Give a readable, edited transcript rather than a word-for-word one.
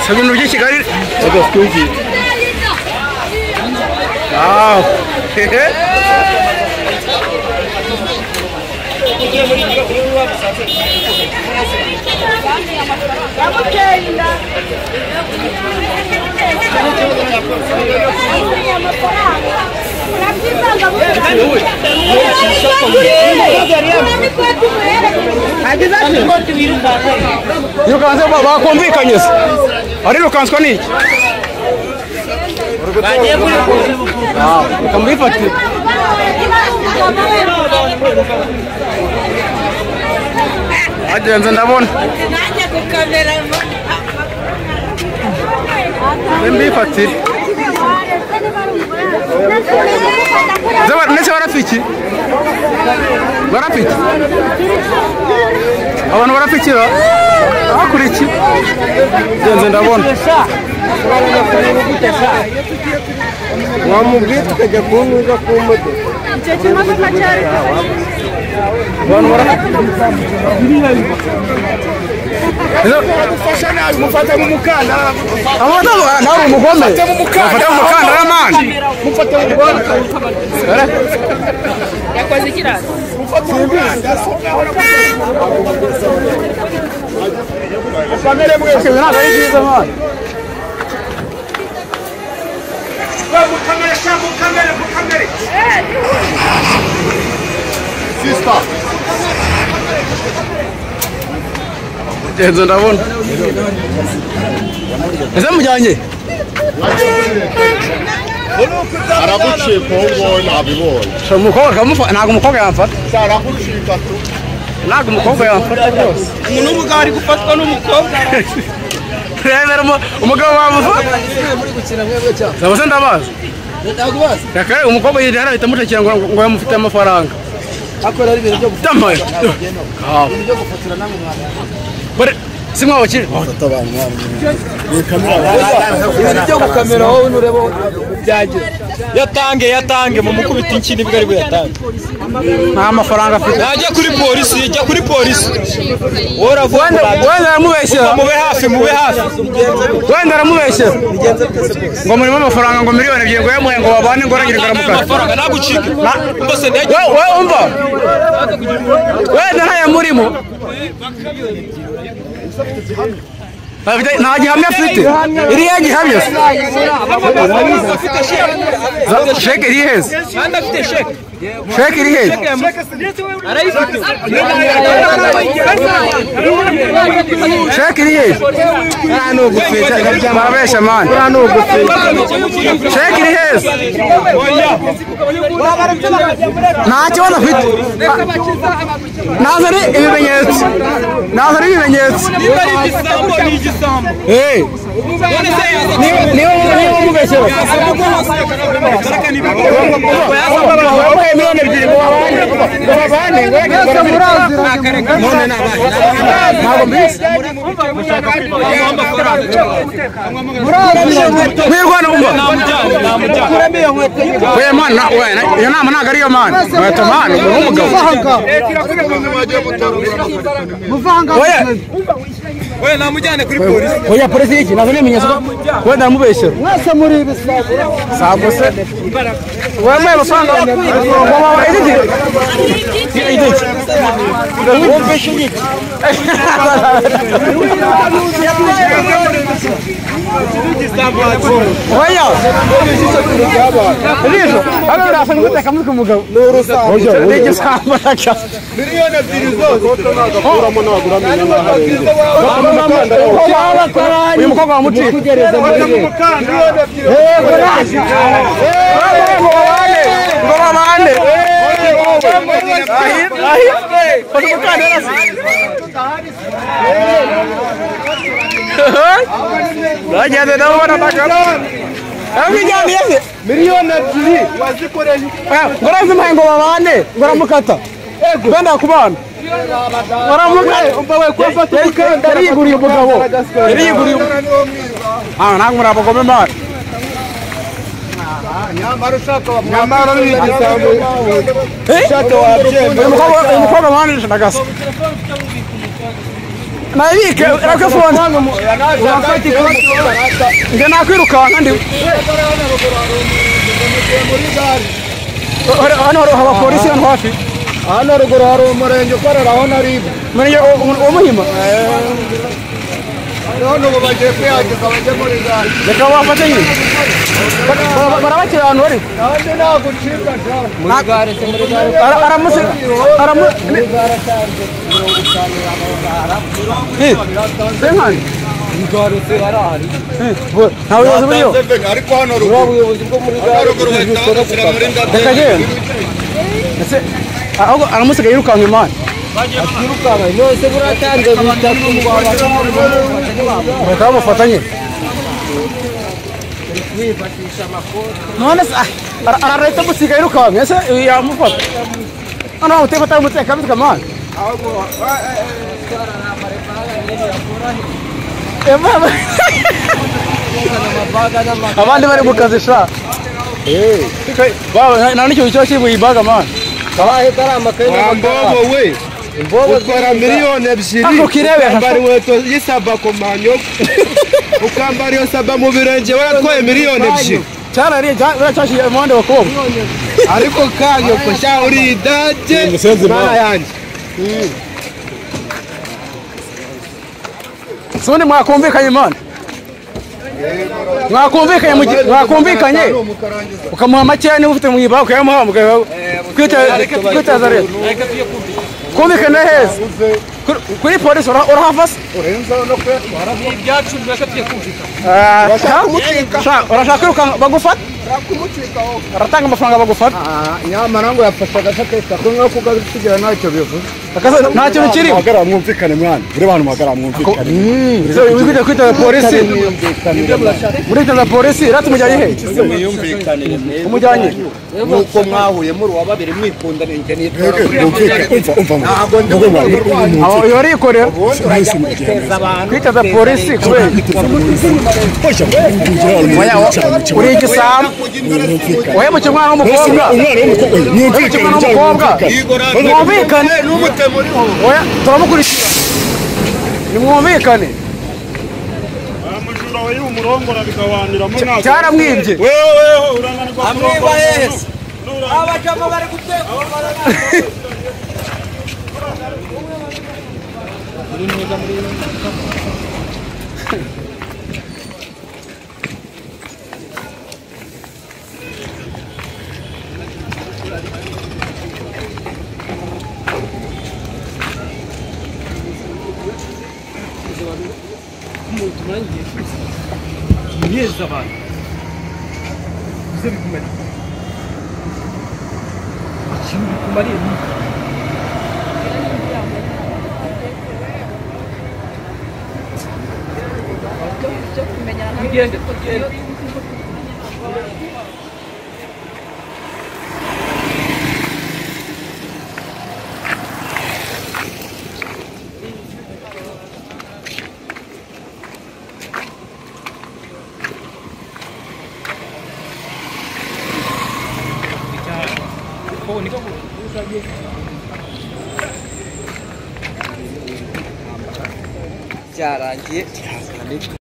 Segundo dia chegar ele. You can say baba kumvikanye se ari rukanswa niki kamwifati ajenze ndabona mbifatire Zaba nese barafiki abantu barafikira akuriki genze ndabona wamubwita ukajya kunyuza ku modoka icyo kimodoka cyari abantu barafikira gufasha nabi mufata mu mukandara abantu nawe umugome mufata mu mukandara man mufata mu mukandara yakoze ikiraro mufata mu mukandara kamere mwese ntabwo ari byiza man mukamere sister Jenzo ndabona ese mujyanye aragucika ngo nabibonye umukobwa kamufa ntago umukobwa yamfata aragucika tu ntago umukobwa yamfata byose umuntu w'umugabo ari gufatwa n'umukobwa rero umugabo wamufata muri gukina mwebwe cyane zabose ndabaza ndagubaza yakare umukobwa yari ahita mutekera ngo yamufite amafaranga akora ari ibintu byo gufata ibintu byo gufatira namwe mwana simwa wakiri tatabana ni kamera byo gukamera wowe nurebo byageze yatange mu mukubita inkini bwari bwo yatange nta mafaranga afite najya kuri polisi wenda aramubeshya mube hafi wenda aramubeshya ngo murimo amafaranga ngo miliyoni ebyiri ngo yamuhe ngo babane ngo aragire ngaramukana amafaranga nagucika mbose ndege wewe umva wenda ntayamurimo nta gihamya afite iriya gihamya sheke iri heza sheke iri heza sheke iri heza barabesha mani sheke iri heza nta kibazo afite nazari ibimenyetso niba mubesheho miliyoni ebyiri ngo babane none ntabwo mbizi mwirwana umva we mana iyo nama ntabwo ariyo mana wahita mana umugabo we namujyane kuri polisi oya polisi iki nazo nimenyesha we ndamubeshyera mwese muri ibisago sabo se we mwe basanga mama idiki wumvise iki oya nizo aba rasa nguteka muri kumugabo n'urusa oya n'igisamba naka miliyoni ebyiri zose nagakura uyu mukobwa wamucika kugereza muri ngo babane Bageze nabo baramagana. Abijyanye yese. Miliyoni 2 wazikoreye. Ngarazimaye ngo babane, ngaramukata. Benda kubana. Ngaramukata umbawe kwafata ukanda yariguriye umugabo. Yariguriye. Ntabwo murabagome mara. Nyamara ushaka nyamara n'igisambo. Ushaka wabyembe. Umukobwa wanjye ndagasa. Nabike rakafone. Urafata ikoti. Nge nakwirukanka ndi. Hano haba polisi hano hafi. Hano ruguru hari umurenge ukorera aho naribu. Murenge umuhima. Hano bagiye kwiyageza bajye muri gare. Reka bafate nyine. Barabakira ahantu bari. Kandi ntabwo ucibwa cyane. Muri gare se muri gare. Muri gare cyane 50 Senkani. Igare se arahari. Nta buyobozi buriyo. Ariko hano ruguru. Ubuyobozi bwo muri gare. Reka genda. Ese ahubwo aramusigaye yirukanka imana. Akirukanka nose buratanze bitatu ngo abakamo bafatanye. Wifatisha makuru. None arareta musigaye yirukanka ese yamufata. Ana utefata umuteka bitwa man. Ahubwo abandi bari mukazi sha. Baba nani cyo cyo kibuyibaga man. Kabahe tarama kaine mbobo we. Mbobo ukora miliyoni 2. Ukambara inkweto y'isaba komanyo. Ukambara yo saba mu birenge waratwaye miliyoni 2. Cyana ari cyashye amande bakobwa. Ariko kanyo ko sha uri daje. Mana yanje. Sone mwakumvikanye man. Mwakumvikanye ukamuha make ni ufite muyiba ukayamuha kwitaza rero kumvikana heza kuri polisi urahava urenza no kwetwara ibyacu byakatiye kumvikana urashaka kwiruka bagufata aratanga amafaranga bagufata nyamara ngo yafasha agafata ko nko kugatsigira ntacyo bivuze ntacyo bikiri magara mwumvikane mwana uri bantu magara mwumvikane wibide kwita polisi muri polisi ratumujyanye he umujyanye nuko mwahuye muri wa babiri mwikunda n'inge nitwara aho yori korera kwita polisi kubera uri igisambu oya mu kimwana w'umukobwa mwumvikane oya turamukurikira nimwumvikane amujura we umurongora bigawaniramo nako cyaramwibye wewe urananirwa amwiba hese abajamo bari guteka niye zaman bize bir kumari şimdi kumari çok kumenyana Cyarangiye